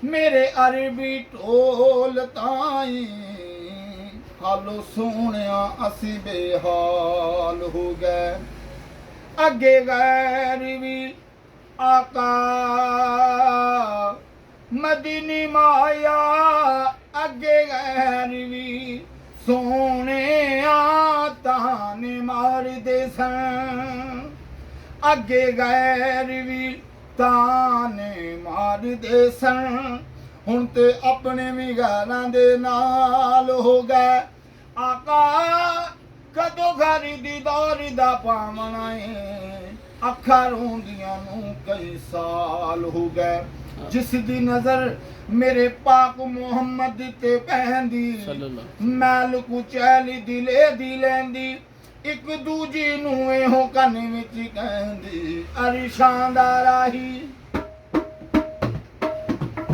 मेरे अरबी ढोल ताई हालो सोहणिया असी बेहाल हो गए। अगे गैर भी आका मदीनी माया, अगे गैर भी सोने ताने मार दे सन, अगे गैर भी ताने मार दे सन। हुण ते अपने भी गैरां दे नाल हो गए। आका कदों घर दी दौर दा पावना है, अखां रोंदियां नूं कई साल हो गए। जिस दी नजर मेरे पाक मुहम्मद ते पैंदी, मैल कुचैल दिले दी लैंदी, एक दूजी नूं एहो कन विच कहंदी, अरशां दा राही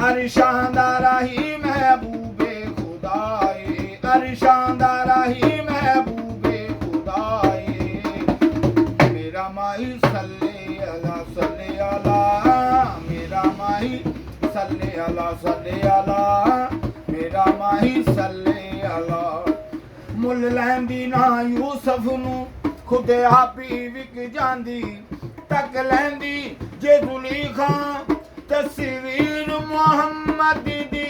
अरशां दा राही महबूबे खुदाए, अरशां दा राही महबूबे खुदाए। मेरा माही सल्ले अला सल्ले अला, मेरा माही सल्ले अला सल्ले अला, मेरा माही सल्ले अला। मुल लैंदी ना यूसुफ नूं खुदे आपी विक जांदी, तक लैंदी जे जुलीखा तस्वीर मुहम्मद दी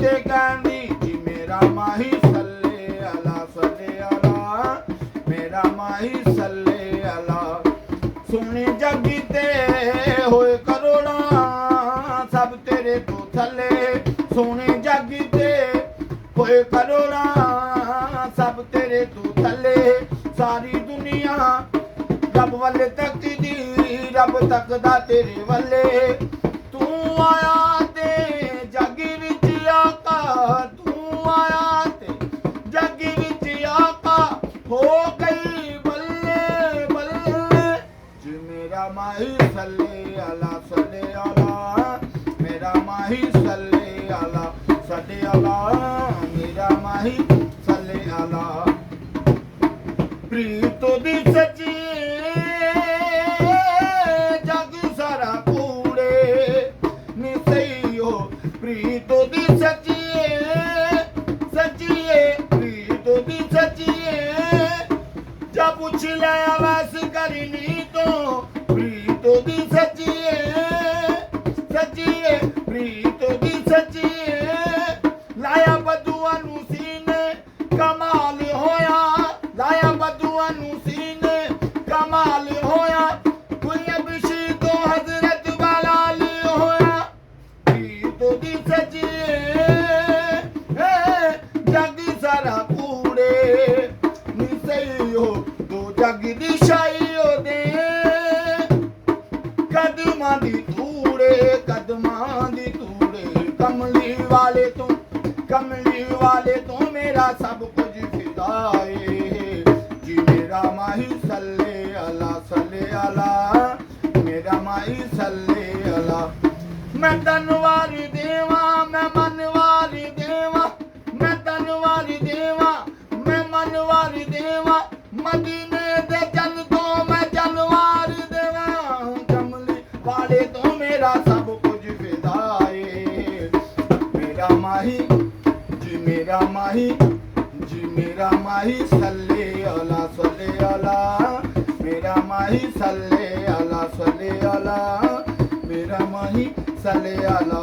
ते कहंदी, जी मेरा माही सल्ले अला सल्ले अला, मेरा माही सल्ले अला। सोने जग ते होए करोड़ां सब तेरे तो थले, सोने जग ते होए करोड़ां सब तेरे तो थले। सारी दुनिया रब वाले तकदी, रब तकदा तेरे वाले। तू आया ते जग विच आका, तू आया ते जग विच आका, हो गई बल्ले बल्ले। जी मेरा माही सल्ले अला सल्ले अला, मेरा माही सल्ले अला सल्ले अला, मेरा माही सल्ले अला। प्रीतो दी सच्ची जग सारा कूड़े नी सही हो, प्रीतो दी सच्ची सच्ची प्रीतो दी सच्ची। जा पूछ ले आवास करनी तो, प्रीतो दी सच्ची सच्ची प्रीतो दी सच्ची। लाया बदुआ नू सीने कमाल होया, लाया बदुआ नू सीने कमाल होया, कोई अबशी तो हजरत बलाल होया। प्रीतो दी सच्ची जग सारा कूड़े नी सही हो, दो जग दी शाही हो दे। कदमां दी तूड़े कदमां दी तूड़े, कमली वाले तू कमली वाले तू मेरा सब कुछ फिदाए। जी मेरा माही सल्ले अला सल्ले अला, मेरा माही सल्ले अला। मैं धनवारी देवा मैं मनवारी देवा, मैं धनवारी देवा मैं मनवारी देवा, मदीने दे जन तो मैं जनवारी देवा। कमली वाले तो मेरा सब कुछ फिदाए। मेरा माही जी मेरा माही जी मेरा माही सल्ले अला सल्ले अला, मेरा माही सल्ले अला सल्ले अला, मेरा माही सल्ले अला।